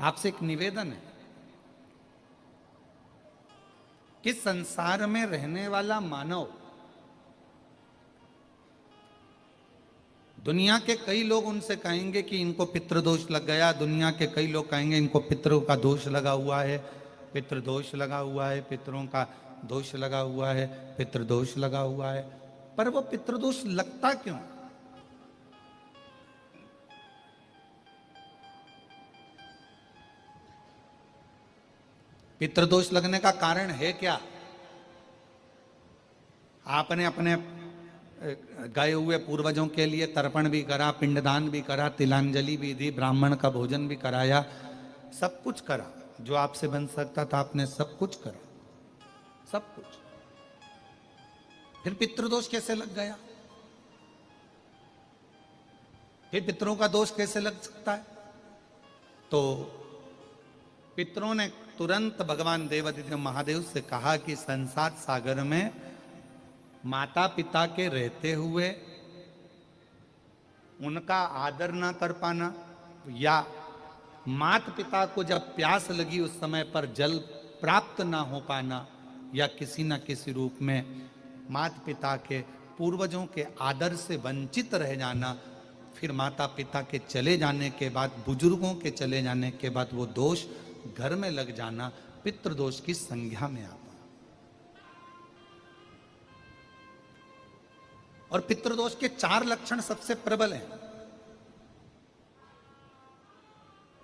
आपसे एक निवेदन है कि संसार में रहने वाला मानव, दुनिया के कई लोग उनसे कहेंगे कि इनको पितृदोष लग गया, दुनिया के कई लोग कहेंगे इनको पितरों का दोष लगा हुआ है, पितृदोष लगा हुआ है, पितरों का दोष लगा हुआ है, पितृदोष लगा हुआ है। पर वो पितृदोष लगता क्यों? पितृदोष लगने का कारण है क्या? आपने अपने गए हुए पूर्वजों के लिए तर्पण भी करा, पिंडदान भी करा, तिलांजलि भी दी, ब्राह्मण का भोजन भी कराया, सब कुछ करा जो आपसे बन सकता था, आपने सब कुछ करा, सब कुछ। फिर पितृदोष कैसे लग गया? फिर पितरों का दोष कैसे लग सकता है? तो पितरों ने तुरंत भगवान देवादिदेव महादेव से कहा कि संसार सागर में माता पिता के रहते हुए उनका आदर ना कर पाना, या माता पिता को जब प्यास लगी उस समय पर जल प्राप्त ना हो पाना, या किसी न किसी रूप में माता पिता के पूर्वजों के आदर से वंचित रह जाना, फिर माता पिता के चले जाने के बाद, बुजुर्गों के चले जाने के बाद वो दोष घर में लग जाना पितृदोष की संज्ञा में आता। और पितृदोष के 4 लक्षण सबसे प्रबल हैं।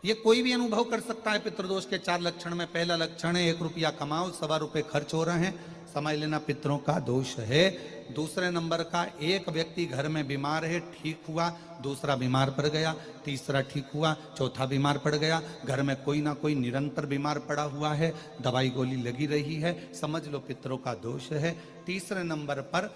ये कोई भी अनुभव कर सकता है। पितृदोष के 4 लक्षण में पहला लक्षण है 1 रुपया कमाओ, 1.25 रुपये खर्च हो रहे हैं, समझ लेना पितरों का दोष है। दूसरे नंबर का, एक व्यक्ति घर में बीमार है, ठीक हुआ, दूसरा बीमार पड़ गया, तीसरा ठीक हुआ, चौथा बीमार पड़ गया, घर में कोई ना कोई निरंतर बीमार पड़ा हुआ है, दवाई गोली लगी रही है, समझ लो पितरों का दोष है। तीसरे नंबर पर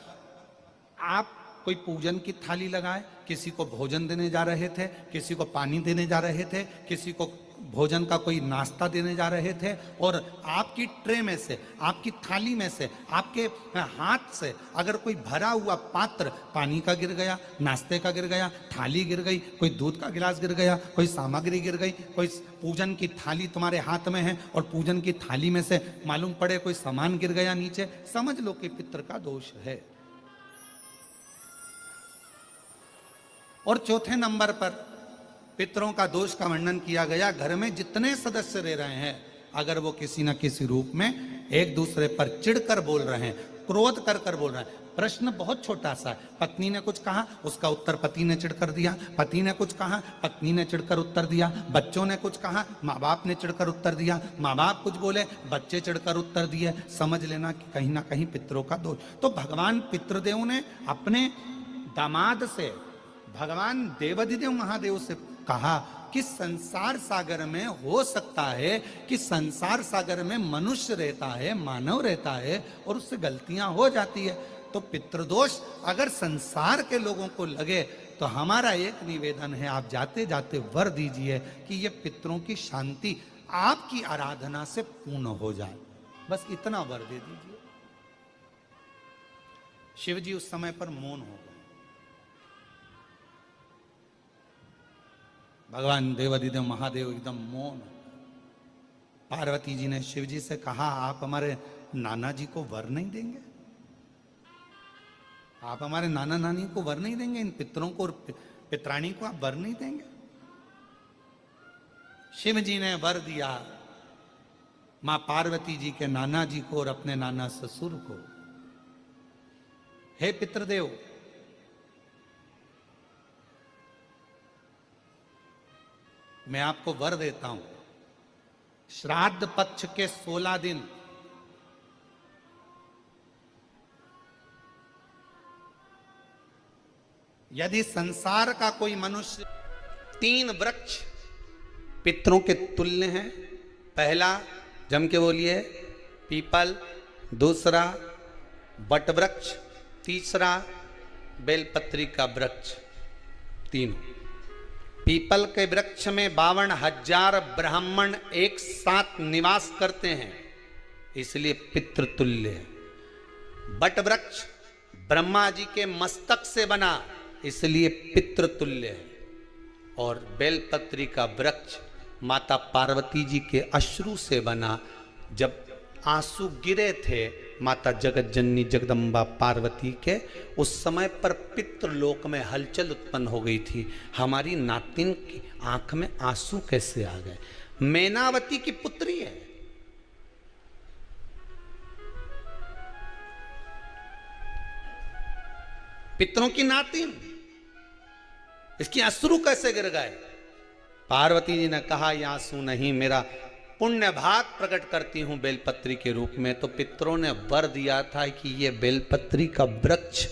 आप कोई पूजन की थाली लगाए, किसी को भोजन देने जा रहे थे, किसी को पानी देने जा रहे थे, किसी को भोजन का कोई नाश्ता देने जा रहे थे, और आपकी ट्रे में से, आपकी थाली में से, आपके हाथ से अगर कोई भरा हुआ पात्र पानी का गिर गया, नाश्ते का गिर गया, थाली गिर गई, कोई दूध का गिलास गिर गया, कोई सामग्री गिर गई, कोई पूजन की थाली तुम्हारे हाथ में है और पूजन की थाली में से मालूम पड़े कोई सामान गिर गया नीचे, समझ लो कि पितृ का दोष है। और चौथे नंबर पर पितरों का दोष का वर्णन किया गया, घर में जितने सदस्य रह रहे हैं, अगर वो किसी न किसी रूप में एक दूसरे पर चिढ़कर बोल रहे हैं, क्रोध कर बोल रहे हैं। प्रश्न बहुत छोटा सा है, पत्नी ने कुछ कहा, उसका उत्तर पति ने चिढ़कर दिया, पति ने कुछ कहा, पत्नी ने चिढ़कर उत्तर दिया, बच्चों ने कुछ कहा, माँ बाप ने चिढ़कर उत्तर दिया, माँ बाप कुछ बोले, बच्चे चिढ़कर उत्तर दिए, समझ लेना कि कहीं ना कहीं पितरों का दोष। तो भगवान पितृदेव ने अपने दामाद से, भगवान देवादिदेव महादेव से कहा कि संसार सागर में हो सकता है कि संसार सागर में मनुष्य रहता है, मानव रहता है, और उससे गलतियां हो जाती है। तो पितृदोष अगर संसार के लोगों को लगे तो हमारा एक निवेदन है, आप जाते जाते वर दीजिए कि ये पितरों की शांति आपकी आराधना से पूर्ण हो जाए, बस इतना वर दे दीजिए। शिव जी उस समय पर मौन हो गए। भगवान देवादिदेव महादेव एकदम मौन। पार्वती जी ने शिव जी से कहा, आप हमारे नाना जी को वर नहीं देंगे? आप हमारे नाना नानी को वर नहीं देंगे? इन पितरों को और पितरानी को आप वर नहीं देंगे? शिव जी ने वर दिया मां पार्वती जी के नाना जी को और अपने नाना ससुर को। हे पितृदेव, मैं आपको वर देता हूं, श्राद्ध पक्ष के 16 दिन यदि संसार का कोई मनुष्य 3 वृक्ष पितरों के तुल्य हैं, पहला जम के बोलिए पीपल, दूसरा बट वृक्ष, तीसरा बेलपत्री का वृक्ष, 3। पीपल के वृक्ष में 52,000 ब्राह्मण एक साथ निवास करते हैं, इसलिए पितृतुल्य है। बट वृक्ष ब्रह्मा जी के मस्तक से बना, इसलिए पितृतुल्य है। और बेलपत्री का वृक्ष माता पार्वती जी के अश्रु से बना। जब आंसू गिरे थे माता जगत जननी जगदम्बा पार्वती के, उस समय पर पितृलोक में हलचल उत्पन्न हो गई थी। हमारी नातिन की आंख में आंसू कैसे आ गए? मैनावती की पुत्री है, पितरों की नातिन, इसकी अश्रु कैसे गिर गए? पार्वती जी ने कहा ये आंसू नहीं, मेरा पुण्य भाग प्रकट करती हूं बेलपत्री के रूप में। तो पितरों ने वर दिया था कि ये बेलपत्री का वृक्ष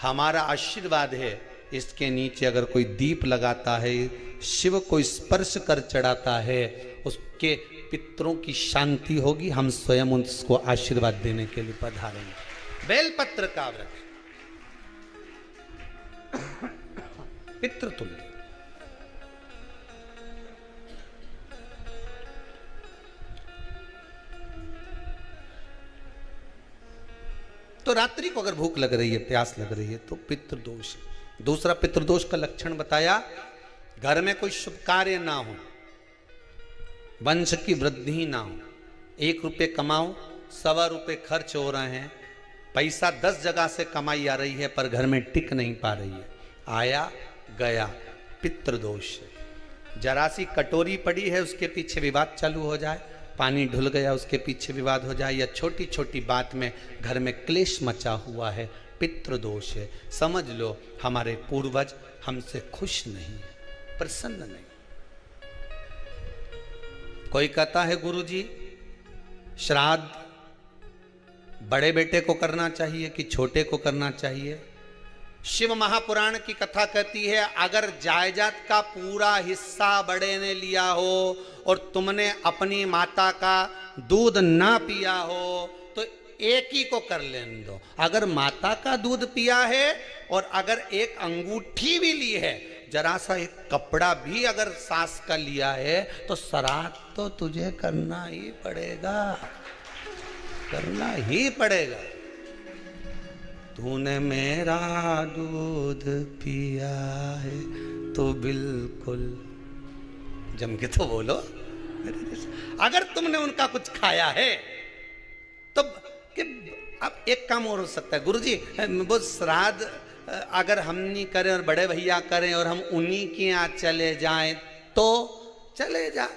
हमारा आशीर्वाद है, इसके नीचे अगर कोई दीप लगाता है, शिव को स्पर्श कर चढ़ाता है, उसके पितरों की शांति होगी। हम स्वयं उसको आशीर्वाद देने के लिए पधारेंगे। बेलपत्र का वृक्ष पितृतुल्य। तो रात्रि को अगर भूख लग रही है, प्यास लग रही है, तो पितृदोष। दूसरा पितृदोष का लक्षण बताया, घर में कोई शुभ कार्य ना हो, वंश की वृद्धि ना हो। 1 रुपये कमाओ, 1.25 रुपये खर्च हो रहे हैं, पैसा 10 जगह से कमाई आ रही है पर घर में टिक नहीं पा रही है, आया गया, पितृदोष। जरा सी कटोरी पड़ी है उसके पीछे विवाद चालू हो जाए, पानी ढुल गया उसके पीछे विवाद हो जाए, या छोटी छोटी बात में घर में क्लेश मचा हुआ है, पितृदोष है। समझ लो हमारे पूर्वज हमसे खुश नहीं, प्रसन्न नहीं। कोई कहता है गुरुजी श्राद्ध बड़े बेटे को करना चाहिए कि छोटे को करना चाहिए? शिव महापुराण की कथा कहती है, अगर जायदाद का पूरा हिस्सा बड़े ने लिया हो और तुमने अपनी माता का दूध ना पिया हो तो एक ही को कर लेने दो। अगर माता का दूध पिया है और अगर एक अंगूठी भी ली है, जरा सा एक कपड़ा भी अगर सास का लिया है, तो श्राद्ध तो तुझे करना ही पड़ेगा, करना ही पड़ेगा। तूने मेरा दूध पिया है तो बिल्कुल जम के तो बोलो। अगर तुमने उनका कुछ खाया है तो अब एक काम और हो सकता है, गुरुजी वो श्राद्ध अगर हम नहीं करें और बड़े भैया करें और हम उन्हीं के यहाँ चले जाएं तो चले जा,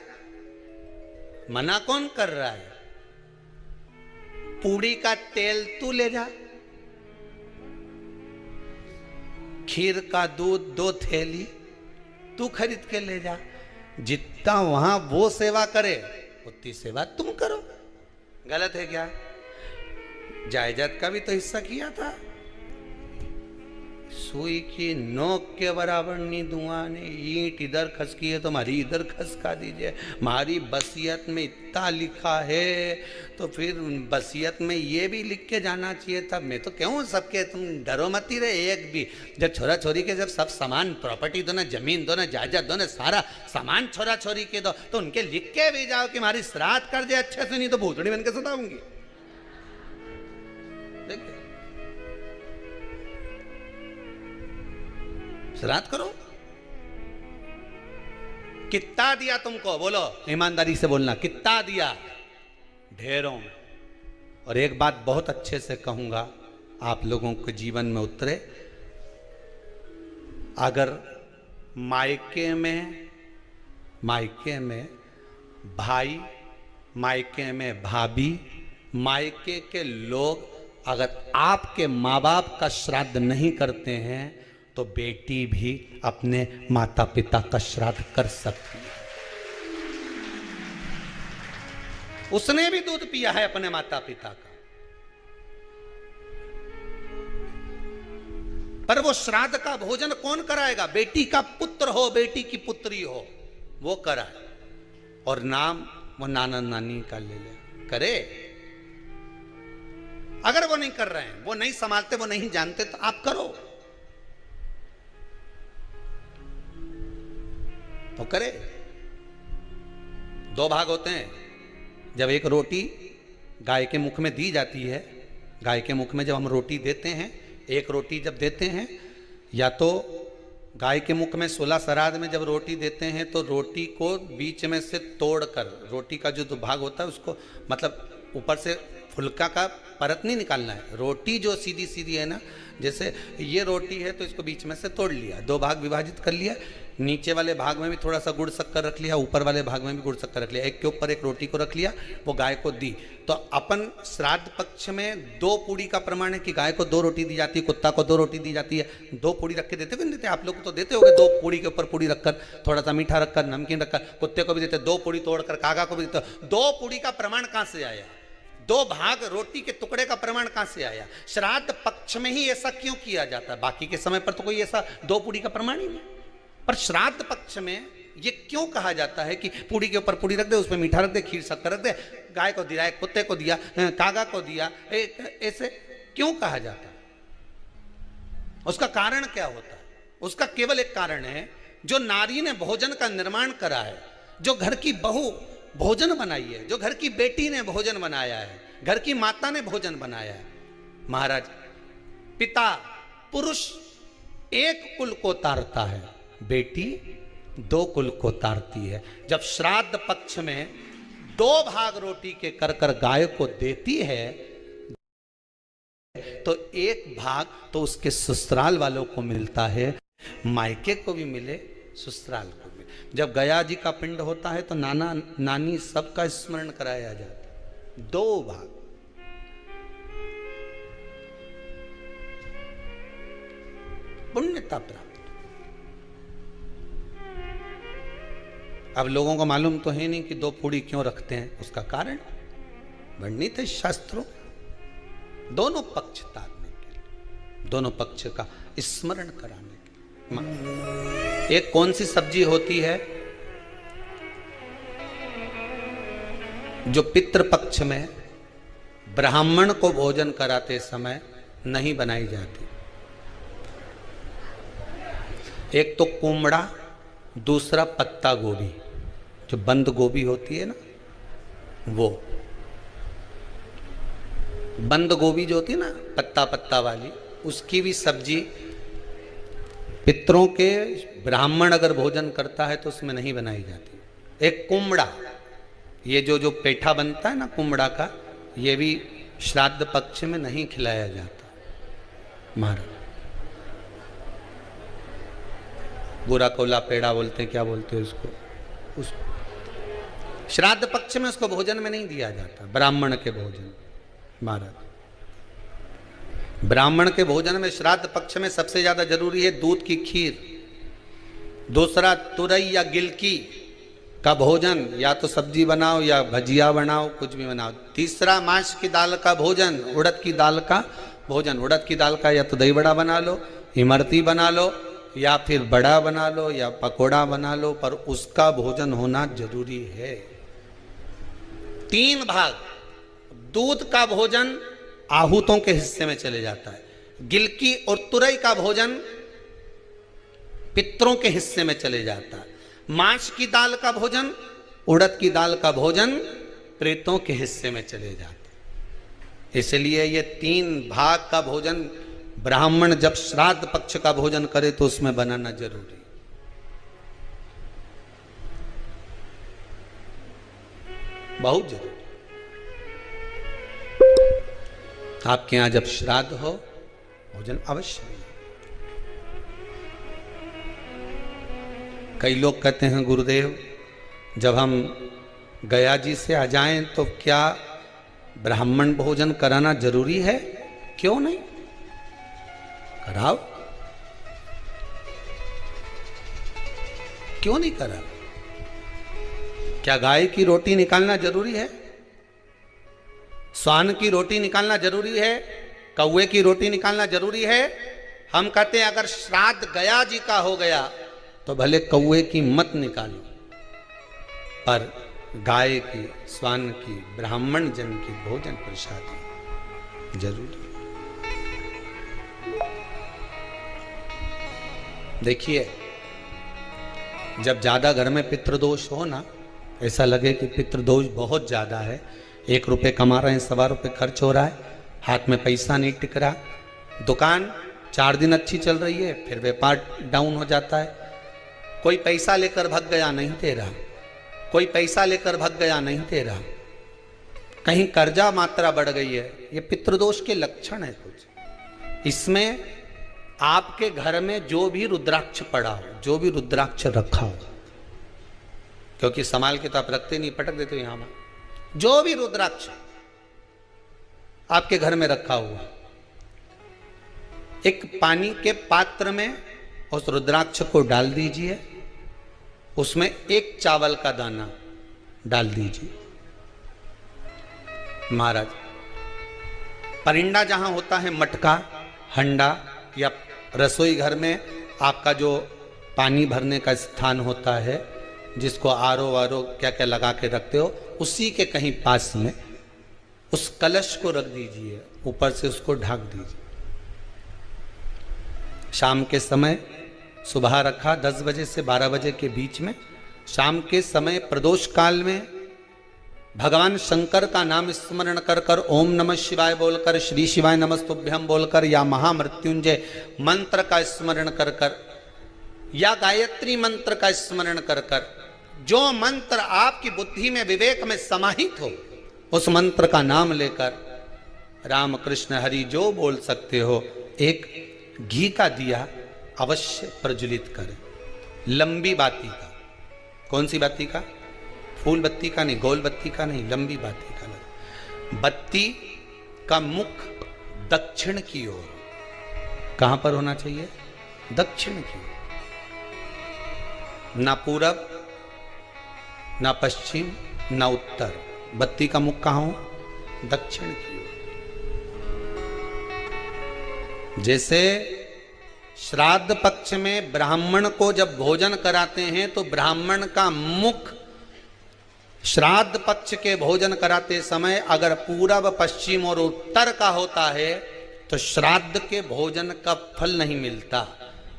मना कौन कर रहा है? पूड़ी का तेल तू ले जा, खीर का दूध 2 थैली तू खरीद के ले जा। जितना वहां वो सेवा करे उतनी सेवा तुम करो। गलत है क्या? जायदाद का भी तो हिस्सा किया था। सुई की नोक के बराबर नहीं धुआं ने, ईंट इधर खसकी है तो हमारी इधर खसका दीजिए। हमारी बसियत में इतना लिखा है तो फिर बसियत में ये भी लिख के जाना चाहिए था। मैं तो क्यों सबके, तुम डरो मत ही रहे एक भी। जब छोरा छोरी के जब सब सामान, प्रॉपर्टी दो ना, जमीन दो ना, जायदाद दो ना, सारा सामान छोरा छोरी के दो, तो उनके लिख के भी जाओ कि हमारी श्राद्ध कर दे अच्छे से, नहीं तो भूतड़ी बन के सताऊंगी। देखिए श्राद्ध करो। कितना दिया तुमको? बोलो ईमानदारी से बोलना, कितना दिया? ढेरों में। और एक बात बहुत अच्छे से कहूंगा, आप लोगों के जीवन में उतरे। अगर मायके में भाई, मायके में भाभी, मायके के लोग अगर आपके माँ बाप का श्राद्ध नहीं करते हैं तो बेटी भी अपने माता पिता का श्राद्ध कर सकती है। उसने भी दूध पिया है अपने माता पिता का, पर वो श्राद्ध का भोजन कौन कराएगा? बेटी का पुत्र हो, बेटी की पुत्री हो, वो कराए। और नाम वो नाना नानी का ले ले, करे। अगर वो नहीं कर रहे हैं, वो नहीं संभालते, वो नहीं जानते, तो आप करो तो करे। 2 भाग होते हैं। जब एक रोटी गाय के मुख में दी जाती है, गाय के मुख में जब हम रोटी देते हैं, एक रोटी जब देते हैं, या तो गाय के मुख में 16 श्राद्ध में जब रोटी देते हैं तो रोटी को बीच में से तोड़कर, रोटी का जो भाग होता है उसको, मतलब ऊपर से फुलका का परत नहीं निकालना है, रोटी जो सीधी सीधी है ना, जैसे ये रोटी है तो इसको बीच में से तोड़ लिया, 2 भाग विभाजित कर लिया, नीचे वाले भाग में भी थोड़ा सा गुड़ शक्कर रख लिया, ऊपर वाले भाग में भी गुड़ शक्कर रख लिया, एक के ऊपर एक रोटी को रख लिया, वो गाय को दी। तो अपन श्राद्ध पक्ष में 2 पूड़ी का प्रमाण है कि गाय को 2 रोटी दी जाती है, कुत्ता को 2 रोटी दी जाती है। 2 पूड़ी रख के देते हो, नहीं देते? आप लोग तो देते होगे, 2 पूड़ी के ऊपर पूड़ी रखकर, थोड़ा सा मीठा रखकर, नमकीन रखकर, कुत्ते को भी देते, 2 पूड़ी तोड़कर कागा को भी देते। 2 पूड़ी का प्रमाण कहां से आया? 2 भाग रोटी के टुकड़े का प्रमाण कहां से आया? श्राद्ध पक्ष में ही ऐसा क्यों किया जाता है? बाकी के समय पर तो कोई ऐसा 2 पूड़ी का प्रमाण ही नहीं, पर श्राद्ध पक्ष में ये क्यों कहा जाता है कि पूड़ी के ऊपर पूड़ी रख दे, उसमें मीठा रख दे, खीर शक्कर रख दे, गाय को दिया, कुत्ते को दिया, कागा को दिया, ऐसे क्यों कहा जाता है? उसका कारण क्या होता है? उसका केवल एक कारण है, जो नारी ने भोजन का निर्माण करा है, जो घर की बहू भोजन बनाई है, जो घर की बेटी ने भोजन बनाया है, घर की माता ने भोजन बनाया है। महाराज, पिता पुरुष एक कुल को तारता है, बेटी 2 कुल को तारती है। जब श्राद्ध पक्ष में 2 भाग रोटी के कर कर गाय को देती है तो 1 भाग तो उसके ससुराल वालों को मिलता है, मायके को भी मिले, ससुराल को भी। जब गया जी का पिंड होता है तो नाना नानी सबका स्मरण कराया जाता है, 2 भाग। पुण्यता प्राप्त। अब लोगों को मालूम तो है नहीं कि 2 पूड़ी क्यों रखते हैं, उसका कारण वर्णित है शास्त्रों, दोनों पक्ष तारने के लिए, दोनों पक्ष का स्मरण कराने के लिए। एक कौन सी सब्जी होती है जो पितृ पक्ष में ब्राह्मण को भोजन कराते समय नहीं बनाई जाती? एक तो कुमड़ा, दूसरा पत्ता गोभी, जो बंद गोभी होती है ना, वो बंद गोभी जो होती है ना, पत्ता पत्ता वाली, उसकी भी सब्जी पितरों के ब्राह्मण अगर भोजन करता है तो उसमें नहीं बनाई जाती। एक कुमड़ा, ये जो पेठा बनता है ना कुमड़ा का, ये भी श्राद्ध पक्ष में नहीं खिलाया जाता। महाराज, बुरा कोला पेड़ा बोलते हैं, क्या बोलते हैं उसको, उस श्राद्ध पक्ष में उसको भोजन में नहीं दिया जाता, ब्राह्मण के भोजन। महाराज, ब्राह्मण के भोजन में श्राद्ध पक्ष में सबसे ज्यादा जरूरी है दूध की खीर, दूसरा तुरई या गिलकी का भोजन, या तो सब्जी बनाओ या भजिया बनाओ, कुछ भी बनाओ। तीसरा मांस की दाल का भोजन, उड़द की दाल का भोजन, उड़द की दाल का या तो दही बड़ा बना लो, इमरती बना लो, या फिर बड़ा बना लो, या पकोड़ा बना लो, पर उसका भोजन होना जरूरी है। 3 भाग दूध का भोजन आहूतों के हिस्से में चले जाता है, गिलकी और तुरई का भोजन पितरों के हिस्से में चले जाता है, मांस की दाल का भोजन, उड़द की दाल का भोजन प्रेतों के हिस्से में चले जाता है। इसलिए ये 3 भाग का भोजन ब्राह्मण जब श्राद्ध पक्ष का भोजन करे तो उसमें बनाना जरूरी, बहुत जरूरी। आपके यहां जब श्राद्ध हो भोजन अवश्य। कई लोग कहते हैं गुरुदेव, जब हम गया जी से आ जाएं तो क्या ब्राह्मण भोजन कराना जरूरी है? क्यों नहीं, कराओ, क्यों नहीं करा? क्या गाय की रोटी निकालना जरूरी है? स्वान की रोटी निकालना जरूरी है? कौवे की रोटी निकालना जरूरी है? हम कहते हैं अगर श्राद्ध गया जी का हो गया तो भले कौवे की मत निकालो, पर गाय की, स्वान की, ब्राह्मण जन की भोजन प्रसाद जरूरी। देखिए, जब ज्यादा घर में पितृदोष हो ना, ऐसा लगे कि पितृदोष बहुत ज्यादा है, 1 रुपये कमा रहे हैं, 1.25 रुपये खर्च हो रहा है, हाथ में पैसा नहीं टिक रहा, दुकान 4 दिन अच्छी चल रही है, फिर व्यापार डाउन हो जाता है। कोई पैसा लेकर भग गया, नहीं दे रहा। कोई पैसा लेकर भग गया, नहीं दे रहा। कहीं कर्जा मात्रा बढ़ गई है, ये पितृदोष के लक्षण है कुछ। इसमें आपके घर में जो भी रुद्राक्ष पड़ा हो, जो भी रुद्राक्ष रखा हो, क्योंकि संभाल के तो आप रखते नहीं, पटक देते हो यहां में, जो भी रुद्राक्ष आपके घर में रखा हुआ, एक पानी के पात्र में उस रुद्राक्ष को डाल दीजिए, उसमें 1 चावल का दाना डाल दीजिए। महाराज, परिंदा जहां होता है, मटका, हंडा या रसोई घर में आपका जो पानी भरने का स्थान होता है, जिसको आरो वारो क्या क्या लगा के रखते हो, उसी के कहीं पास में उस कलश को रख दीजिए, ऊपर से उसको ढक दीजिए। शाम के समय, सुबह रखा 10 बजे से 12 बजे के बीच में, शाम के समय प्रदोष काल में भगवान शंकर का नाम स्मरण कर कर, ओम नमः शिवाय बोलकर, श्री शिवाय नमस्तुभ्यम बोलकर, या महामृत्युंजय मंत्र का स्मरण कर कर, या गायत्री मंत्र का स्मरण कर कर, जो मंत्र आपकी बुद्धि में, विवेक में समाहित हो, उस मंत्र का नाम लेकर राम कृष्ण हरि जो बोल सकते हो, एक घी का दिया अवश्य प्रज्वलित करें। लंबी बाती का। कौन सी बाती का? फूल बत्ती का नहीं, गोल बत्ती का नहीं, लंबी बाती का। बत्ती का मुख दक्षिण की ओर। कहां पर होना चाहिए? दक्षिण की ओर, ना पूरब, ना पश्चिम, ना उत्तर। बत्ती का मुख कहां हो? दक्षिण की ओर। जैसे श्राद्ध पक्ष में ब्राह्मण को जब भोजन कराते हैं तो ब्राह्मण का मुख श्राद्ध पक्ष के भोजन कराते समय अगर पूरब, पश्चिम और उत्तर का होता है तो श्राद्ध के भोजन का फल नहीं मिलता।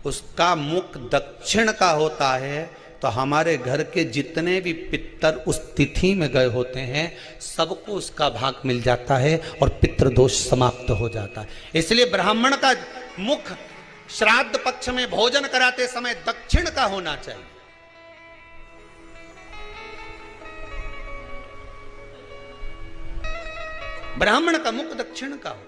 उसका मुख दक्षिण का होता है तो हमारे घर के जितने भी पितर उस तिथि में गए होते हैं सबको उसका भाग मिल जाता है और पितृदोष समाप्त हो जाता है। इसलिए ब्राह्मण का मुख श्राद्ध पक्ष में भोजन कराते समय दक्षिण का होना चाहिए। ब्राह्मण का मुख दक्षिण का हो।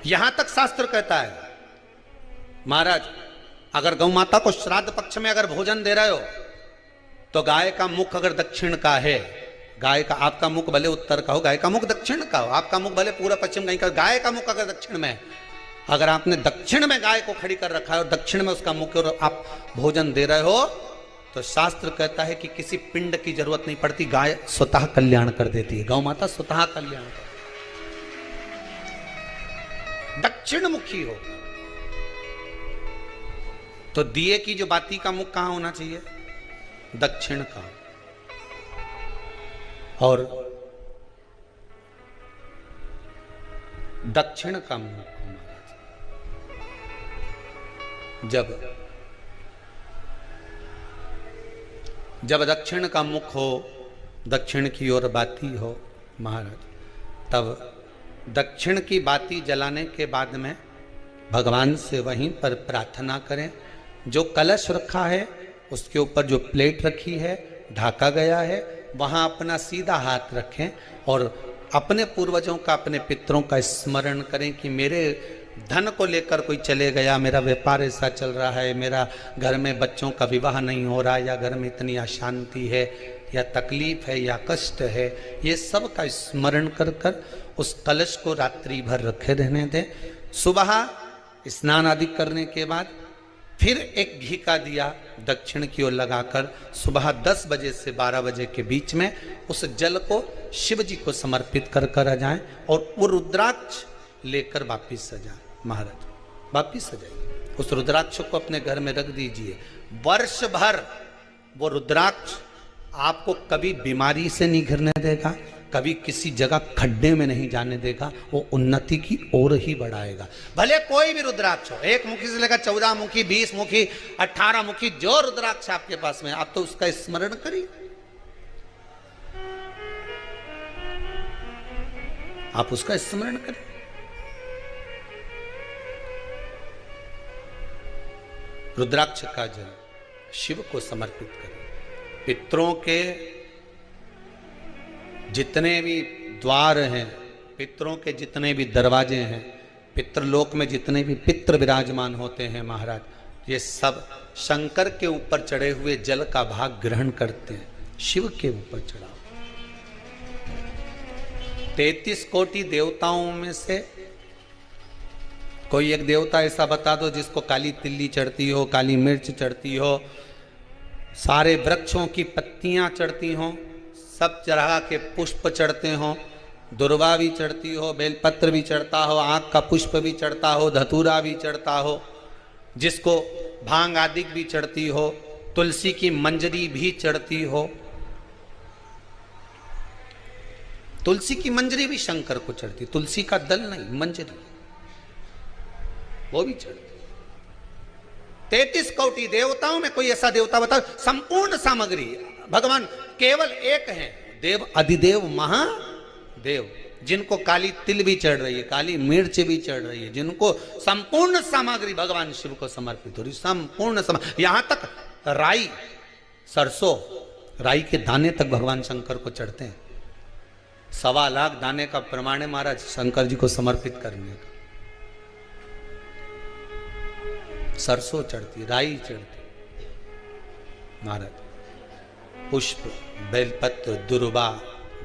यहां तक शास्त्र कहता है महाराज, अगर गौ माता को श्राद्ध पक्ष में अगर भोजन दे रहे हो तो गाय का मुख अगर दक्षिण का है, गाय का, आपका मुख भले उत्तर का हो, गाय का मुख दक्षिण का हो, आपका मुख भले पूरा पश्चिम कहीं का, गाय का मुख अगर दक्षिण में है, अगर आपने दक्षिण में गाय को खड़ी कर रखा है और दक्षिण में उसका मुख और आप भोजन दे रहे हो तो शास्त्र कहता है कि किसी पिंड की जरूरत नहीं पड़ती, गाय स्वतः कल्याण कर देती है। गौ माता स्वतः कल्याण कर, दक्षिण मुखी हो। तो दिए की जो बाती का मुख कहां होना चाहिए? दक्षिण का। और दक्षिण का मुख जब दक्षिण का मुख हो, दक्षिण की ओर बाती हो महाराज, तब दक्षिण की बाती जलाने के बाद में भगवान से वहीं पर प्रार्थना करें। जो कलश रखा है उसके ऊपर जो प्लेट रखी है, ढाका गया है, वहां अपना सीधा हाथ रखें और अपने पूर्वजों का, अपने पितरों का स्मरण करें कि मेरे धन को लेकर कोई चले गया, मेरा व्यापार ऐसा चल रहा है, मेरा घर में बच्चों का विवाह नहीं हो रहा, या घर में इतनी अशांति है, या तकलीफ है, या कष्ट है, ये सब का स्मरण कर कर उस कलश को रात्रि भर रखे रहने दें। सुबह स्नान आदि करने के बाद फिर एक घी का दिया दक्षिण की ओर लगाकर सुबह 10 बजे से 12 बजे के बीच में उस जल को शिव जी को समर्पित कर कर आ जाएं और वो रुद्राक्ष लेकर वापिस सजाएं। महाराज वापिस सजाइए, उस रुद्राक्ष को अपने घर में रख दीजिए। वर्ष भर वो रुद्राक्ष आपको कभी बीमारी से नहीं घिरने देगा, कभी किसी जगह खड्डे में नहीं जाने देगा, वो उन्नति की ओर ही बढ़ाएगा। भले कोई भी रुद्राक्ष हो, 1 मुखी से लेकर 14 मुखी, 20 मुखी, 18 मुखी, जो रुद्राक्ष आपके पास में, आप तो उसका स्मरण करिए। आप उसका स्मरण करें। रुद्राक्ष का जल शिव को समर्पित करें। पितरों के जितने भी द्वार हैं, पितरों के जितने भी दरवाजे हैं, पितृलोक में जितने भी पितृ विराजमान होते हैं महाराज, ये सब शंकर के ऊपर चढ़े हुए जल का भाग ग्रहण करते हैं। शिव के ऊपर चढ़ाओ। 33 कोटि देवताओं में से कोई एक देवता ऐसा बता दो जिसको काली तिल्ली चढ़ती हो, काली मिर्च चढ़ती हो, सारे वृक्षों की पत्तियां चढ़ती हो, सब तरह के पुष्प चढ़ते हो, दुर्वा भी चढ़ती हो, बेलपत्र भी चढ़ता हो, आँख का पुष्प भी चढ़ता हो, धतूरा भी चढ़ता हो, जिसको भांग आदि भी चढ़ती हो, तुलसी की मंजरी भी चढ़ती हो। तुलसी की मंजरी भी शंकर को चढ़ती, तुलसी का दल नहीं, मंजरी वो भी चढ़ती। 33 कोटि देवताओं में कोई ऐसा देवता बताओ, संपूर्ण सामग्री भगवान केवल एक है, देव अधिदेव महादेव, जिनको काली तिल भी चढ़ रही है, काली मिर्च भी चढ़ रही है, जिनको संपूर्ण सामग्री भगवान शिव को समर्पित हो रही, संपूर्ण यहां तक राई, सरसों, राई के दाने तक भगवान शंकर को चढ़ते हैं। 1.25 लाख दाने का प्रमाण है महाराज शंकर जी को समर्पित करने का। सरसों चढ़ती, राई चढ़ती महाराज, पुष्प, बेलपत्र, दुर्वा,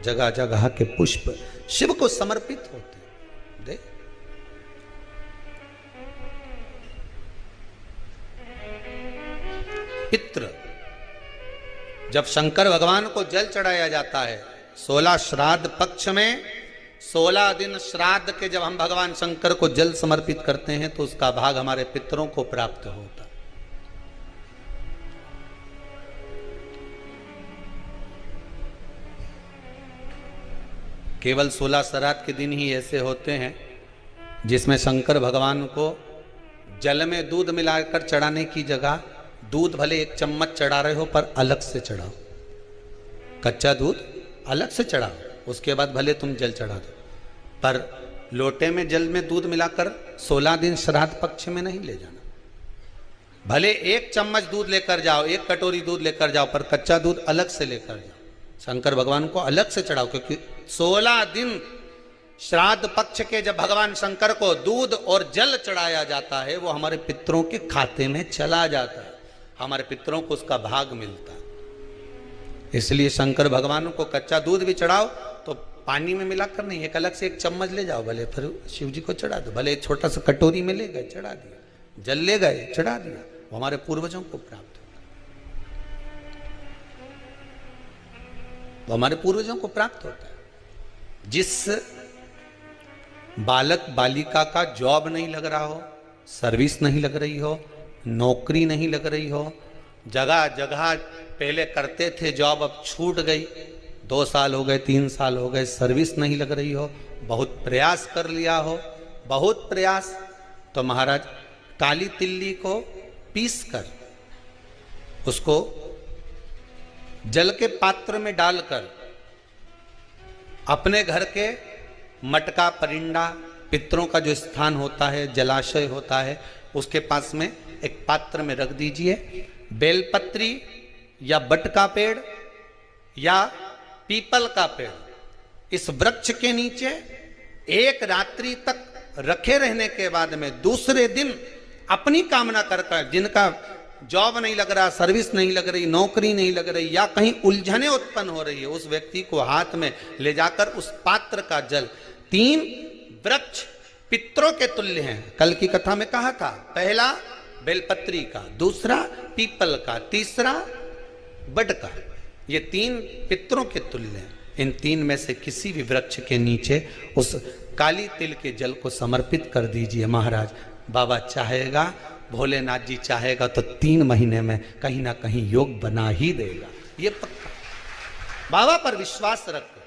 जगह जगह के पुष्प शिव को समर्पित होते हैं। दे पितृ, जब शंकर भगवान को जल चढ़ाया जाता है 16 श्राद्ध पक्ष में, 16 दिन श्राद्ध के जब हम भगवान शंकर को जल समर्पित करते हैं तो उसका भाग हमारे पितरों को प्राप्त होता। केवल 16 श्राद्ध के दिन ही ऐसे होते हैं जिसमें शंकर भगवान को जल में दूध मिलाकर चढ़ाने की जगह दूध भले 1 चम्मच चढ़ा रहे हो पर अलग से चढ़ाओ, कच्चा दूध अलग से चढ़ाओ, उसके बाद भले तुम जल चढ़ा दो, पर लोटे में जल में दूध मिलाकर 16 दिन श्राद्ध पक्ष में नहीं ले जाना। भले 1 चम्मच दूध लेकर जाओ, 1 कटोरी दूध लेकर जाओ, पर कच्चा दूध अलग से लेकर जाओ, शंकर भगवान को अलग से चढ़ाओ, क्योंकि 16 दिन श्राद्ध पक्ष के जब भगवान शंकर को दूध और जल चढ़ाया जाता है वो हमारे पितरों के खाते में चला जाता है, हमारे पितरों को उसका भाग मिलता है। इसलिए शंकर भगवान को कच्चा दूध भी चढ़ाओ तो पानी में मिलाकर नहीं, एक अलग से 1 चम्मच ले जाओ, भले फिर शिव जी को चढ़ा दो, भले एक छोटा सा कटोरी में ले गए चढ़ा दिया, जल ले गए चढ़ा दिया, वो हमारे पूर्वजों को प्राप्त होता, वो हमारे पूर्वजों को प्राप्त होता है। जिस बालक बालिका का जॉब नहीं लग रहा हो, सर्विस नहीं लग रही हो, नौकरी नहीं लग रही हो, जगह जगह पहले करते थे जॉब अब छूट गई, 2 साल हो गए 3 साल हो गए सर्विस नहीं लग रही हो, बहुत प्रयास कर लिया हो, बहुत प्रयास, तो महाराज काली तिल्ली को पीस कर उसको जल के पात्र में डालकर अपने घर के मटका परिंडा पितरों का जो स्थान होता है, जलाशय होता है, उसके पास में एक पात्र में रख दीजिए। बेलपत्री या बट का पेड़ या पीपल का पेड़, इस वृक्ष के नीचे 1 रात्रि तक रखे रहने के बाद में दूसरे दिन अपनी कामना कर, जिनका जॉब नहीं लग रहा, सर्विस नहीं लग रही, नौकरी नहीं लग रही, या कहीं उलझने उत्पन्न हो रही है, उस व्यक्ति को हाथ में ले जाकर उस पात्र का जल, 3 वृक्ष पितरों के तुल्य हैं, कल की कथा में कहा था, पहला बेलपत्री का, दूसरा पीपल का, तीसरा बड का, ये 3 पितरों के तुल्य हैं। इन 3 में से किसी भी वृक्ष के नीचे उस काली तिल के जल को समर्पित कर दीजिए महाराज। बाबा चाहेगा, भोलेनाथ जी चाहेगा तो 3 महीने में कहीं ना कहीं योग बना ही देगा, ये पक्का। बाबा पर विश्वास रखो।